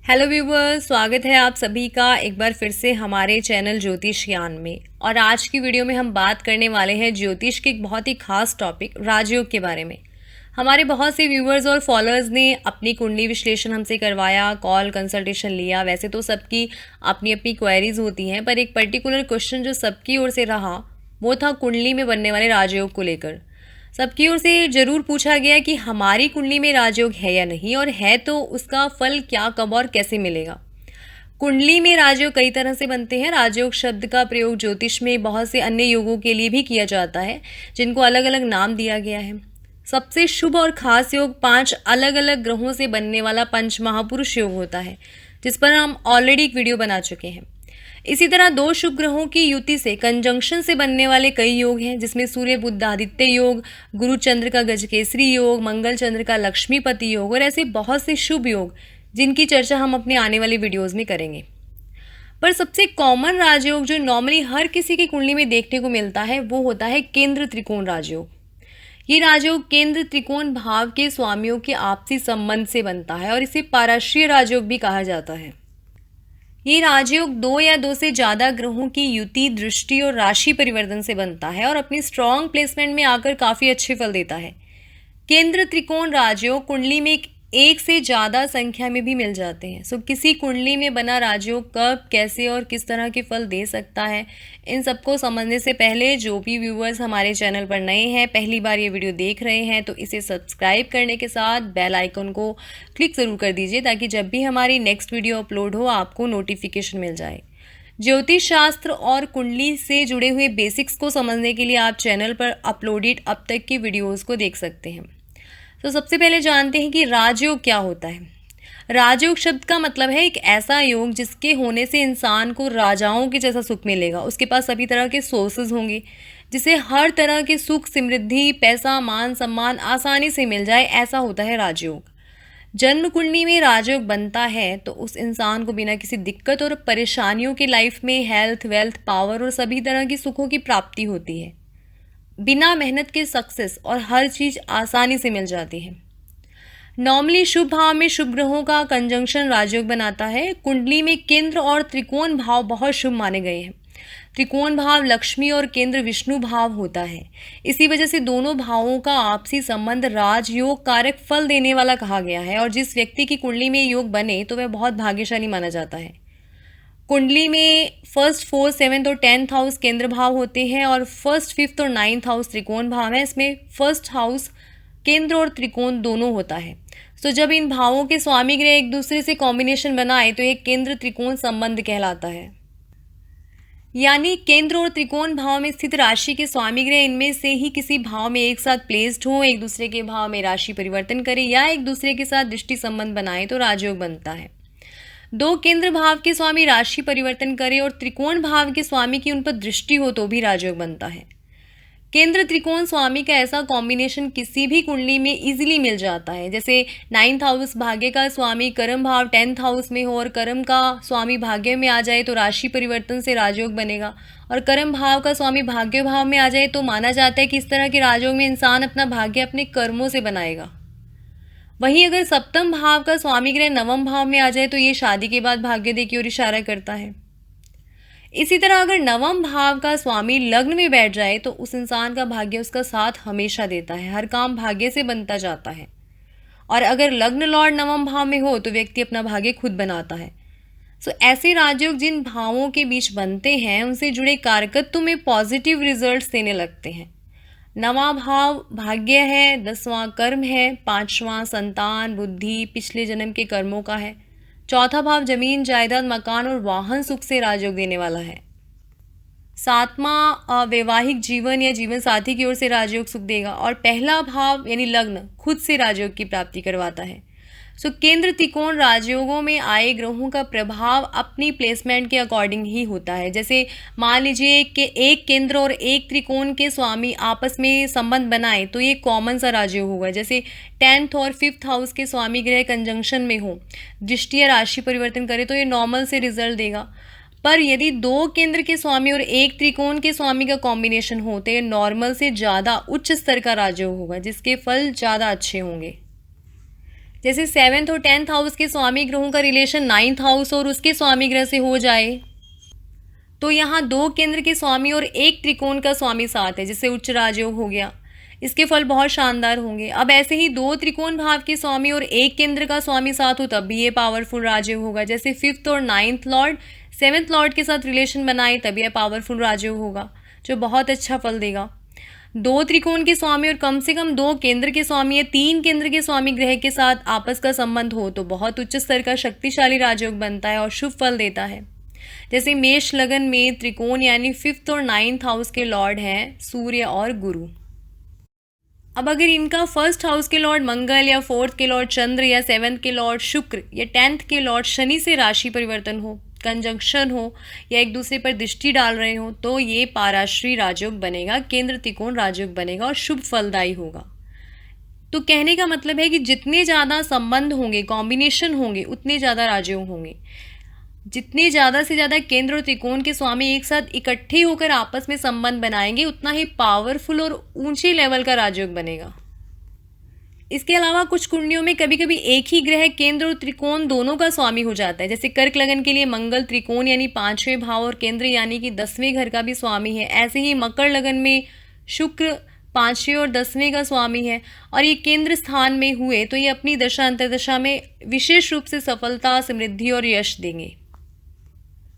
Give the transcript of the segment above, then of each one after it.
Hello viewers, स्वागत है आप सभी का एक बार फिर से हमारे चैनल ज्योतिष ज्ञान में। और आज की वीडियो में हम बात करने वाले हैं ज्योतिष के एक बहुत ही खास टॉपिक राजयोग के बारे में। हमारे बहुत से व्यूवर्स और फॉलोअर्स ने अपनी कुंडली विश्लेषण हमसे करवाया, कॉल कंसल्टेशन लिया। वैसे तो सबकी अपनी अपनी क्वेरीज होती हैं, पर एक पर्टिकुलर क्वेश्चन जो सबकी ओर से रहा वो था कुंडली में बनने वाले राजयोग को लेकर। सबकी ओर से जरूर पूछा गया कि हमारी कुंडली में राजयोग है या नहीं, और है तो उसका फल क्या, कब और कैसे मिलेगा। कुंडली में राजयोग कई तरह से बनते हैं। राजयोग शब्द का प्रयोग ज्योतिष में बहुत से अन्य योगों के लिए भी किया जाता है, जिनको अलग अलग नाम दिया गया है। सबसे शुभ और खास योग 5 अलग अलग ग्रहों से बनने वाला पंच महापुरुष योग होता है, जिस पर हम ऑलरेडी एक वीडियो बना चुके हैं। इसी तरह 2 शुभ ग्रहों की युति से कंजंक्शन से बनने वाले कई योग हैं, जिसमें सूर्य बुध आदित्य योग, गुरु चंद्र का गजकेसरी योग, मंगल चंद्र का लक्ष्मीपति योग और ऐसे बहुत से शुभ योग जिनकी चर्चा हम अपने आने वाली वीडियोस में करेंगे। पर सबसे कॉमन राजयोग जो नॉर्मली हर किसी की कुंडली में देखने को मिलता है वो होता है केंद्र त्रिकोण राजयोग। ये राजयोग केंद्र त्रिकोण भाव के स्वामियों के आपसी संबंध से बनता है और इसे पाराश्रीय राजयोग भी कहा जाता है। ये राजयोग 2 या 2 से ज्यादा ग्रहों की युति, दृष्टि और राशि परिवर्तन से बनता है और अपनी स्ट्रॉन्ग प्लेसमेंट में आकर काफी अच्छे फल देता है। केंद्र त्रिकोण राजयोग कुंडली में एक से ज्यादा संख्या में भी मिल जाते हैं। सो किसी कुंडली में बना राजयोग कब, कैसे और किस तरह के फल दे सकता है, इन सबको समझने से पहले जो भी व्यूवर्स हमारे चैनल पर नए हैं, पहली बार ये वीडियो देख रहे हैं, तो इसे सब्सक्राइब करने के साथ बेल आइकन को क्लिक ज़रूर कर दीजिए, ताकि जब भी हमारी नेक्स्ट वीडियो अपलोड हो आपको नोटिफिकेशन मिल जाए। ज्योतिष शास्त्र और कुंडली से जुड़े हुए बेसिक्स को समझने के लिए आप चैनल पर अपलोडेड अब तक की वीडियोज़ को देख सकते हैं। तो सबसे पहले जानते हैं कि राजयोग क्या होता है। राजयोग शब्द का मतलब है एक ऐसा योग जिसके होने से इंसान को राजाओं के जैसा सुख मिलेगा। उसके पास सभी तरह के सोर्सेज होंगे, जिसे हर तरह के सुख, समृद्धि, पैसा, मान सम्मान आसानी से मिल जाए, ऐसा होता है राजयोग। जन्म कुंडली में राजयोग बनता है तो उस इंसान को बिना किसी दिक्कत और परेशानियों के लाइफ में हेल्थ, वेल्थ, पावर और सभी तरह की सुखों की प्राप्ति होती है। बिना मेहनत के सक्सेस और हर चीज आसानी से मिल जाती है। नॉर्मली शुभ भाव में शुभ ग्रहों का कंजंक्शन राजयोग बनाता है। कुंडली में केंद्र और त्रिकोण भाव बहुत शुभ माने गए हैं। त्रिकोण भाव लक्ष्मी और केंद्र विष्णु भाव होता है। इसी वजह से दोनों भावों का आपसी संबंध राजयोग कारक फल देने वाला कहा गया है, और जिस व्यक्ति की कुंडली में योग बने तो वह बहुत भाग्यशाली माना जाता है। कुंडली में फर्स्ट, फोर्थ, 7th और 10th हाउस केंद्र भाव होते हैं और फर्स्ट, 5th और 9th हाउस त्रिकोण भाव है। इसमें फर्स्ट हाउस केंद्र और त्रिकोण दोनों होता है। तो जब इन भावों के स्वामी ग्रह एक दूसरे से कॉम्बिनेशन बनाए तो ये केंद्र त्रिकोण संबंध कहलाता है। यानी केंद्र और त्रिकोण भाव में स्थित राशि के स्वामी ग्रह इनमें से ही किसी भाव में एक साथ प्लेस्ड हो, एक दूसरे के भाव में राशि परिवर्तन करे या एक दूसरे के साथ दृष्टि संबंध बनाए तो राजयोग बनता है। 2 केंद्र भाव के स्वामी राशि परिवर्तन करे और त्रिकोण भाव के स्वामी की उन पर दृष्टि हो तो भी राजयोग बनता है। केंद्र त्रिकोण स्वामी का ऐसा कॉम्बिनेशन किसी भी कुंडली में इजीली मिल जाता है। जैसे 9th हाउस भाग्य का स्वामी कर्म भाव 10th हाउस में हो और कर्म का स्वामी भाग्य में आ जाए तो राशि परिवर्तन से राजयोग बनेगा, और कर्म भाव का स्वामी भाग्य भाव में आ जाए तो माना जाता है कि इस तरह के राजयोग में इंसान अपना भाग्य अपने कर्मों से बनाएगा। वहीं अगर सप्तम भाव का स्वामी ग्रह नवम भाव में आ जाए तो ये शादी के बाद भाग्योदय की ओर इशारा करता है। इसी तरह अगर नवम भाव का स्वामी लग्न में बैठ जाए तो उस इंसान का भाग्य उसका साथ हमेशा देता है, हर काम भाग्य से बनता जाता है। और अगर लग्न लॉर्ड नवम भाव में हो तो व्यक्ति अपना भाग्य खुद बनाता है। ऐसे राजयोग जिन भावों के बीच बनते हैं उनसे जुड़े कारकत्व में पॉजिटिव रिजल्ट्स देने लगते हैं। नवां भाव भाग्य है, 10वां कर्म है, 5वां संतान, बुद्धि, पिछले जन्म के कर्मों का है, 4था भाव जमीन, जायदाद, मकान और वाहन सुख से राजयोग देने वाला है, 7वां वैवाहिक जीवन या जीवन साथी की ओर से राजयोग सुख देगा, और पहला भाव यानी लग्न खुद से राजयोग की प्राप्ति करवाता है। केंद्र त्रिकोण राजयोगों में आए ग्रहों का प्रभाव अपनी प्लेसमेंट के अकॉर्डिंग ही होता है। जैसे मान लीजिए कि एक केंद्र और एक त्रिकोण के स्वामी आपस में संबंध बनाए तो ये कॉमन सा राजयोग होगा। जैसे 10th और 5th हाउस के स्वामी ग्रह कंजंक्शन में हो, दृष्टि या राशि परिवर्तन करे तो ये नॉर्मल से रिजल्ट देगा। पर यदि 2 केंद्र के स्वामी और एक त्रिकोण के स्वामी का कॉम्बिनेशन हो तो ये नॉर्मल से ज़्यादा उच्च स्तर का राजयोग होगा, जिसके फल ज़्यादा अच्छे होंगे। जैसे 7th और 10th हाउस के स्वामी ग्रहों का रिलेशन 9th हाउस और उसके स्वामी ग्रह से हो जाए तो यहाँ 2 केंद्र के स्वामी और 1 त्रिकोण का स्वामी साथ है, जिससे उच्च राजयोग हो गया। इसके फल बहुत शानदार होंगे। अब ऐसे ही 2 त्रिकोण भाव के स्वामी और 1 केंद्र का स्वामी साथ हो तब भी ये पावरफुल राजयोग होगा। जैसे 5th और 9th लॉर्ड 7th लॉर्ड के साथ रिलेशन बनाए तब यह पावरफुल राजयोग होगा, जो बहुत अच्छा फल देगा। 2 त्रिकोण के स्वामी और कम से कम 2 केंद्र के स्वामी या 3 केंद्र के स्वामी ग्रह के साथ आपस का संबंध हो तो बहुत उच्च स्तर का शक्तिशाली राजयोग बनता है और शुभ फल देता है। जैसे मेष लगन में त्रिकोण यानी 5th और 9th हाउस के लॉर्ड हैं सूर्य और गुरु। अब अगर इनका 1st हाउस के लॉर्ड मंगल या 4th के लॉर्ड चंद्र या 7th के लॉर्ड शुक्र या 10th के लॉर्ड शनि से राशि परिवर्तन हो, कंजंक्शन हो या एक दूसरे पर दृष्टि डाल रहे हो तो ये पाराश्री राजयोग बनेगा, केंद्र त्रिकोण राजयोग बनेगा और शुभ फलदायी होगा। तो कहने का मतलब है कि जितने ज़्यादा संबंध होंगे, कॉम्बिनेशन होंगे, उतने ज़्यादा राजयोग होंगे। जितने ज़्यादा से ज़्यादा केंद्र और त्रिकोण के स्वामी एक साथ इकट्ठे होकर आपस में संबंध बनाएंगे उतना ही पावरफुल और ऊंचे लेवल का राजयोग बनेगा। इसके अलावा कुछ कुंडलियों में कभी कभी एक ही ग्रह केंद्र और त्रिकोण दोनों का स्वामी हो जाता है। जैसे कर्क लगन के लिए मंगल त्रिकोण यानी 5वें भाव और केंद्र यानी कि 10वें घर का भी स्वामी है। ऐसे ही मकर लगन में शुक्र 5वें और 10वें का स्वामी है और ये केंद्र स्थान में हुए तो ये अपनी दशा अंतर्दशा में विशेष रूप से सफलता, समृद्धि और यश देंगे।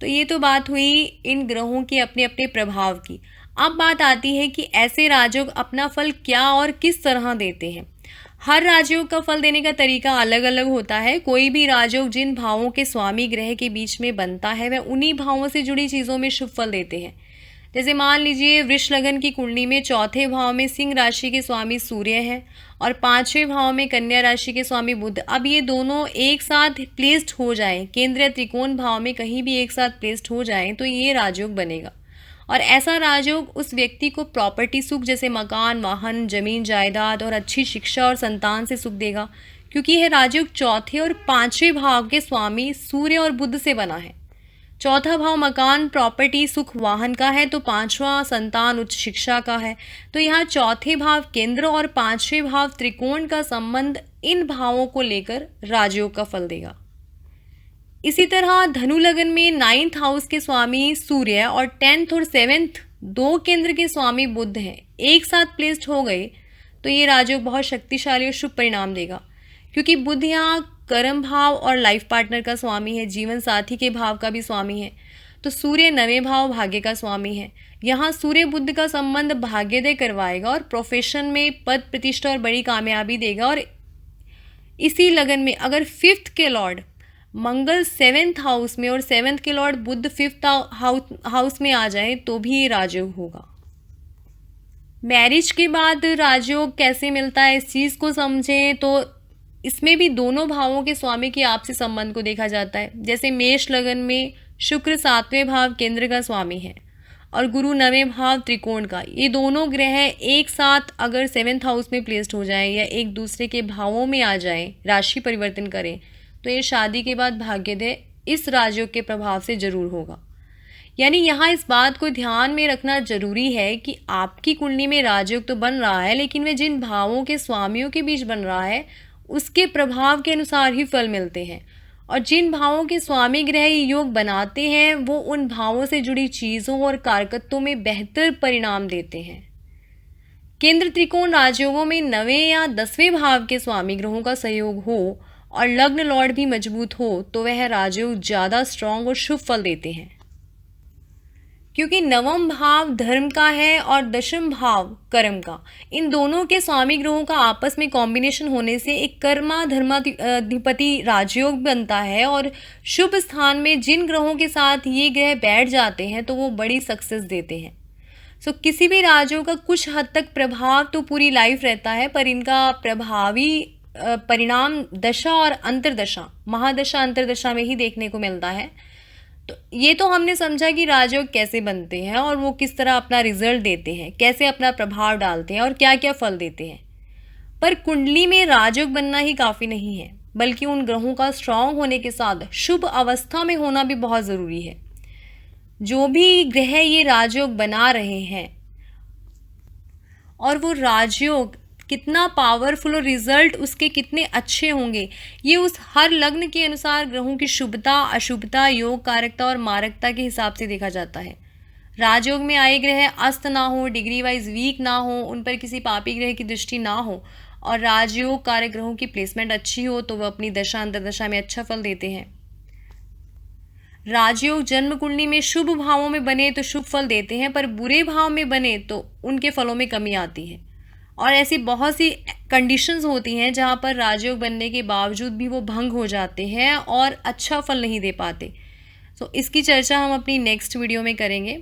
तो ये तो बात हुई इन ग्रहों के अपने अपने प्रभाव की। अब बात आती है कि ऐसे राजयोग अपना फल क्या और किस तरह देते हैं। हर राजयोग का फल देने का तरीका अलग अलग होता है। कोई भी राजयोग जिन भावों के स्वामी ग्रह के बीच में बनता है वह उन्हीं भावों से जुड़ी चीज़ों में शुभ फल देते हैं। जैसे मान लीजिए वृष लगन की कुंडली में 4थे भाव में सिंह राशि के स्वामी सूर्य है और 5वें भाव में कन्या राशि के स्वामी बुध। अब ये दोनों एक साथ प्लेस्ड हो जाएं, केंद्र या त्रिकोण भाव में कहीं भी एक साथ प्लेस्ड हो जाएं तो ये राजयोग बनेगा। और ऐसा राजयोग उस व्यक्ति को प्रॉपर्टी सुख जैसे मकान, वाहन, जमीन जायदाद और अच्छी शिक्षा और संतान से सुख देगा, क्योंकि यह राजयोग 4थे और 5वें भाव के स्वामी सूर्य और बुध से बना है। 4था भाव मकान, प्रॉपर्टी, सुख, वाहन का है तो 5वां संतान, उच्च शिक्षा का है। तो यहाँ 4थे भाव केंद्र और 5वें भाव त्रिकोण का संबंध इन भावों को लेकर राजयोग का फल देगा। इसी तरह धनु लगन में 9th हाउस के स्वामी सूर्य और 10th और 7th 2 केंद्र के स्वामी बुध हैं, एक साथ प्लेस्ड हो गए तो ये राजयोग बहुत शक्तिशाली और शुभ परिणाम देगा, क्योंकि बुध यहाँ कर्म भाव और लाइफ पार्टनर का स्वामी है, जीवन साथी के भाव का भी स्वामी है। तो सूर्य 9वें भाव भाग्य का स्वामी है। यहाँ सूर्य बुध का संबंध भाग्योदय करवाएगा और प्रोफेशन में पद प्रतिष्ठा और बड़ी कामयाबी देगा। और इसी लगन में अगर 5th के लॉर्ड मंगल 7th हाउस में और 7th के लॉर्ड बुध 5th हाउस में आ जाए तो भी ये राजयोग होगा। मैरिज के बाद राजयोग कैसे मिलता है इस चीज़ को समझें तो इसमें भी दोनों भावों के स्वामी के आपसी संबंध को देखा जाता है। जैसे मेष लगन में शुक्र 7वें भाव केंद्र का स्वामी है और गुरु 9वें भाव त्रिकोण का। ये दोनों ग्रह एक साथ अगर 7th हाउस में प्लेस्ड हो जाएं या एक दूसरे के भावों में आ जाएं, राशि परिवर्तन करें तो ये शादी के बाद भाग्योदय इस राजयोग के प्रभाव से जरूर होगा। यानी यहाँ इस बात को ध्यान में रखना जरूरी है कि आपकी कुंडली में राजयोग तो बन रहा है, लेकिन वह जिन भावों के स्वामियों के बीच बन रहा है उसके प्रभाव के अनुसार ही फल मिलते हैं। और जिन भावों के स्वामी ग्रह ये योग बनाते हैं वो उन भावों से जुड़ी चीज़ों और कारकत्वों में बेहतर परिणाम देते हैं। केंद्र त्रिकोण राजयोगों में 9वें या 10वें भाव के स्वामी ग्रहों का सहयोग हो और लग्न लॉर्ड भी मजबूत हो तो वह राजयोग ज़्यादा स्ट्रांग और शुभ फल देते हैं, क्योंकि 9वां भाव धर्म का है और 10वां भाव कर्म का। इन दोनों के स्वामी ग्रहों का आपस में कॉम्बिनेशन होने से एक कर्मा धर्माधिपति राजयोग बनता है और शुभ स्थान में जिन ग्रहों के साथ ये ग्रह बैठ जाते हैं तो वो बड़ी सक्सेस देते हैं। सो किसी भी राजयोग का कुछ हद तक प्रभाव तो पूरी लाइफ रहता है, पर इनका प्रभावी परिणाम दशा और अंतर्दशा, महादशा अंतर्दशा में ही देखने को मिलता है। तो ये तो हमने समझा कि राजयोग कैसे बनते हैं और वो किस तरह अपना रिजल्ट देते हैं, कैसे अपना प्रभाव डालते हैं और क्या क्या फल देते हैं। पर कुंडली में राजयोग बनना ही काफ़ी नहीं है, बल्कि उन ग्रहों का स्ट्रांग होने के साथ शुभ अवस्था में होना भी बहुत ज़रूरी है। जो भी ग्रह ये राजयोग बना रहे हैं और वो राजयोग कितना पावरफुल और रिजल्ट उसके कितने अच्छे होंगे, ये उस हर लग्न के अनुसार ग्रहों की शुभता, अशुभता, योग कारकता और मारकता के हिसाब से देखा जाता है। राजयोग में आए ग्रह अस्त ना हो, डिग्री वाइज वीक ना हो, उन पर किसी पापी ग्रह की दृष्टि ना हो और राजयोग कारक ग्रहों की प्लेसमेंट अच्छी हो तो वह अपनी दशा अंतर्दशा में अच्छा फल देते हैं। राजयोग जन्म कुंडली में शुभ भावों में बने तो शुभ फल देते हैं, पर बुरे भाव में बने तो उनके फलों में कमी आती है। और ऐसी बहुत सी कंडीशंस होती हैं जहाँ पर राजयोग बनने के बावजूद भी वो भंग हो जाते हैं और अच्छा फल नहीं दे पाते। तो इसकी चर्चा हम अपनी नेक्स्ट वीडियो में करेंगे।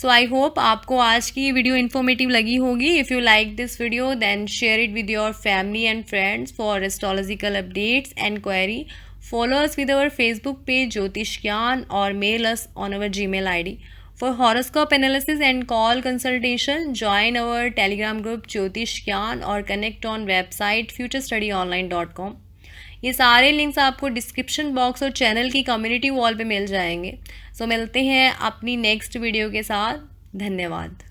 सो आई होप आपको आज की ये वीडियो इन्फॉर्मेटिव लगी होगी। If you like this video then share it with your family and friends for astrological updates and query. Follow us with our Facebook page Jyotish Gyan or mail us on our Gmail ID. For horoscope analysis and call consultation, join our Telegram group Jyotish Gyan or connect on website futurestudyonline.com. ये सारे links आपको description box और channel की community wall पे मिल जाएंगे। सो मिलते हैं अपनी नेक्स्ट वीडियो के साथ। धन्यवाद।